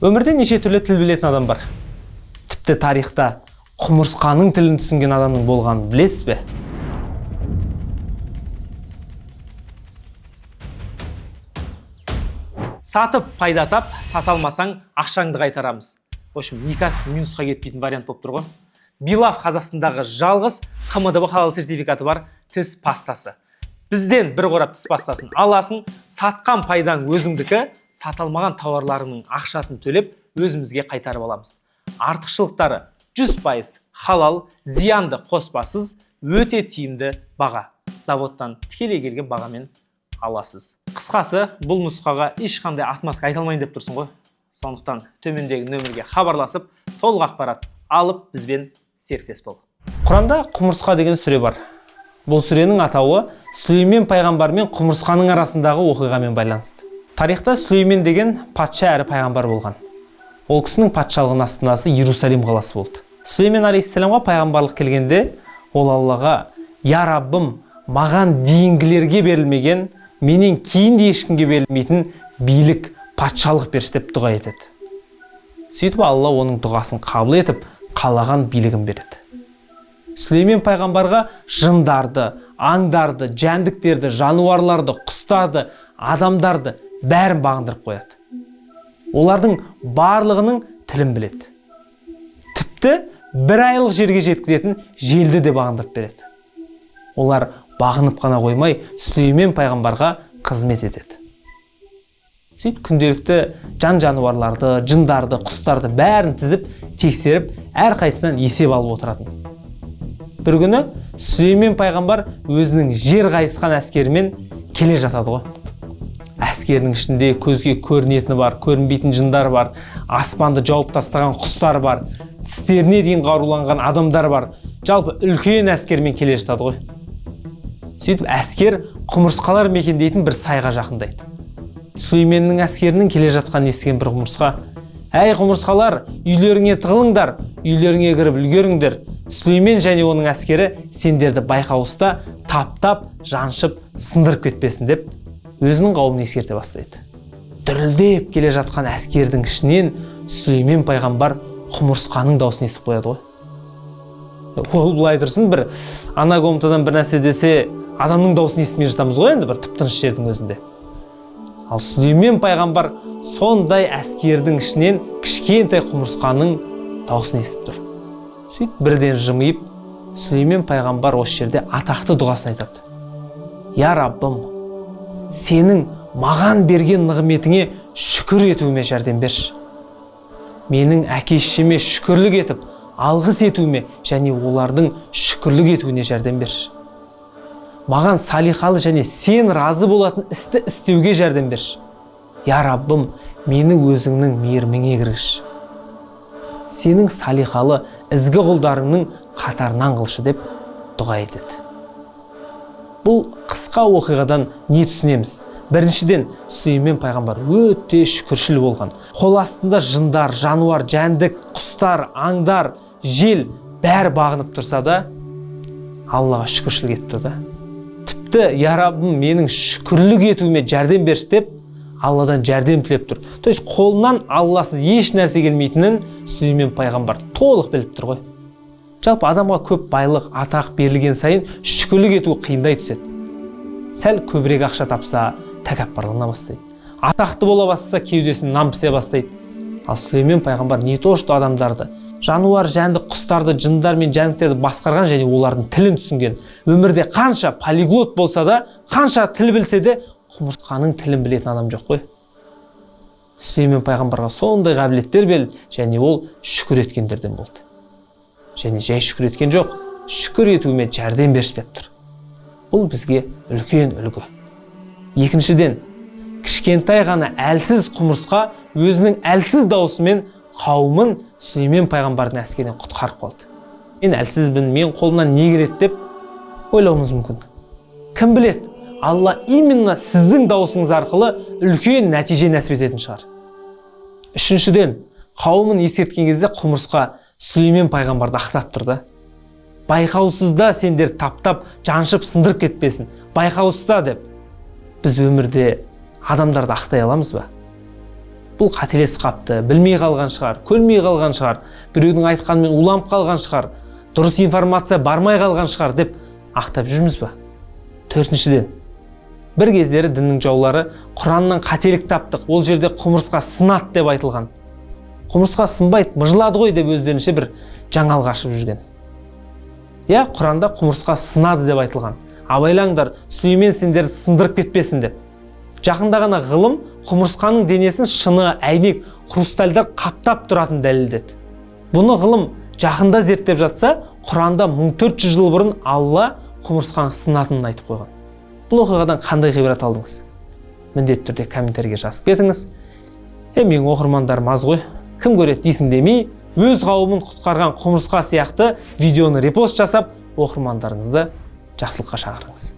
Өмірде неше түрлі тіл білетін адам бар. Тіпті тарихта құмырсқаның тілін түсінген адамның болғанын білесіз бе? Сатып пайда тап, сата алмасаң ақшаңды қайтарамыз. В общем, никак минусқа кетпейтін вариант болып тұр ғой. Билав Қазақстандағы жалғыз КМДБ халал сертификаты бар тіс пастасы. Бізден бір қорап тіс пастасын аласың, сатқан пайдаң өзіңдікі, саталмаған тауарларының ақшасын төлеп өзімізге қайтарып аламыз. Артықшылықтары 100% халал, зиянды қоспасыз, өте тиімді баға. Заводтан тікелей келген бағамен аласыз. Қысқасы, бұл нұсқаға ешқандай отмазка айта алмайын деп тұрсың ғой. Сондықтан төмендегі нөмірге хабарласып, толық ақпарат алып бізбен серіктес бол. Құранда құмырсқа деген сүре бар. Бұл сүренің атауы Сүлеймен пайғамбар мен құмырсқаның арасындағы оқиғамен байланысты. Тарихта Сүлеймен деген патша әрі пайғамбар болған. Ол кісінің патшалығының астанасы Иерусалим қаласы болды. Сүлеймен алейхиссаламға пайғамбарлық келгенде, ол Аллаға: "Я Раббым, маған дейінгілерге берілмеген, менен кейін де ешкімге берілмейтін билік, патшалық берші" деп дұға етеді. Сөйтіп Алла оның дұғасын қабыл етіп, қалаған билігін береді. Сүлеймен пайғамбарға жындарды, аңдарды, жәндіктерді, жануарларды, құстарды, адамдарды бәрін бағындырып қояды. Олардың барлығының тілін біледі. Тіпті бір айлық жерге жеткізетін желді де бағындырып береді. Олар бағынып қана қоймай, Сүлеймен пайғамбарға қызмет етеді. Сөйтіп күнделікті жан-жануарларды, жындарды, құстарды бәрін тізіп, тексеріп, әрқайсынан есеп алып отыратын. Бір күні Сүлеймен пайғамбар өзінің жер қайысқан әскерімен келе жатады ғой. Әскерінің ішінде көзге көрінетіні бар, көрінбейтін жындар бар, аспанды жауып тастаған құстар бар, тістеріне дейін қаруланған адамдар бар. Жалпы үлкен әскермен келе жатады ғой. Сөйтіп әскер құмырсқалар мекендейтін бір сайға жақындайды. Сүлейменнің әскерінің келе жатқанын естіген бір құмырсқа: "Әй құмырсқалар, үйлеріңе тығылыңдар, үйлеріңе кіріп үлгеріңдер. Сүлеймен және оның әскері сендерді байқаусызда таптап, жаншып, сындырып кетпесін" деп өзінің қауымын ескерте бастайды. Дүрілдеп келе жатқан әскердің ішінен Сүлеймен пайғамбар құмырсқаның дауысын естіп қояды ғой. Ол былай тұрсын, бір ана комнатадан бір нәрсе десе, адамның дауысын естімей жатамыз ғой енді, бір тып-тыныш жердің өзінде. Ал Сүлеймен пайғамбар сондай әскердің ішінен кішкентай құмырсқаның дауысын естіп тұр. Сөйтіп бірден жымиып, Сүлеймен пайғамбар осы жерде атақты дұғасын айтады: "Я Раббым, сенің маған берген нығметіңе шүкір етуіме жәрдем берші. Менің әке-шешеме шүкірлік етіп, алғыс етуіме және олардың шүкірлік етуіне жәрдем берші. Маған салихалы және сен разы болатын істі істеуге жәрдем берші. Я Раббым, мені өзіңнің мейіріміңе кіргізші. Сенің салихалы ізгі құлдарыңның қатарынан қылшы" деп дұға етеді. Бұл қысқа оқиғадан не түсінеміз? Біріншіден, Сүлеймен пайғамбар өте шүкіршіл болған. Қол астында жындар, жануар, жәндік, құстар, аңдар, жел бәрі бағынып тұрса да, Аллаға шүкіршілік етіп тұрды. Тіпті "Я Раббым, менің шүкірлік етуіме жәрдем берші" деп Алладан жәрдем тілеп тұр. То есть қолынан Алласыз еш нәрсе келмейтінін Сүлеймен пайғамбар толық біліп тұр ғой. Жалпы адамға көп байлық, атақ берілген сайын шүкірлік ету қиындай түседі. Сәл көбірек ақша тапса, тәкаппарлана бастайды. Атақты бола бастаса, кеудесін нам пісе бастайды. Ал Сүлеймен пайғамбар не то что адамдарды, жануар, жәндік, құстарды, жындар мен жәндіктерді басқарған және олардың тілін түсінген. Өмірде қанша полиглот болса да, қанша тіл білсе де, құмырсқаның тілін білетін адам жоқ қой. Сүлеймен пайғамбарға сондай қабілеттер берілді және ол шүкір еткендерден болды. Және жай шүкір еткен жоқ, шүкір етуіме жәрдем берші деп тұр. Бұл бізге үлкен үлгі. Екіншіден, кішкентай ғана әлсіз құмырсқа өзінің әлсіз даусымен қауымын Сүлеймен пайғамбардың әскерінен құтқарып қалды. Мен әлсізбін, мен қолымнан не келеді деп ойлауымыз мүмкін. Кім біледі, Алла именно сіздің даусыңыз арқылы үлкен нәтиже нәсіп ететін шығар. Үшіншіден, қауымын ескерткен кезде құмырсқа Сүлеймен пайғамбарды ақтап тұрды. Байқаусызда сендер таптап, жаншып, сындырып кетпесін. Байқаусызда деп. Біз өмірде адамдарды ақтай аламыз ба? бұл қателесіп қапты, білмей қалған шығар, көрмей қалған шығар, біреудің айтқанымен уланып қалған шығар, дұрыс информация бармай қалған шығар деп ақтап жүрміз ба? Төртіншіден, бір кездері діннің жаулары Құраннан қателік таптық, ол жерде құмырсқа сынады деп айтылған. Құмырсқа сынбайды, мыжылады ғой деп өздерінше бір жаңалық ашып жүрген. Иә, Құранда құмырсқа сынады деп айтылған. Абайлаңдар, Сүлеймен сендерді сындырып кетпесін деп. Жақында ғана ғылым құмырсқаның денесін шыны, әйнек, хрустальдар қаптап тұратын дәлелдеді. Бұны ғылым жақында зерттеп жатса, Құранда 1400 жыл бұрын Алла құмырсқаның сынатынын айтып қойған. Бұл оқиғадан қандай ғибрат алдыңыз? Міндетті түрде комментарийге жазып кетіңіз. Менің оқырмандарым аз ғой, кім көреді дейсің демей, өз қауымын құтқарған құмырсқа сияқты видеоны репост жасап, оқырмандарыңызды жақсылыққа шақырыңыз.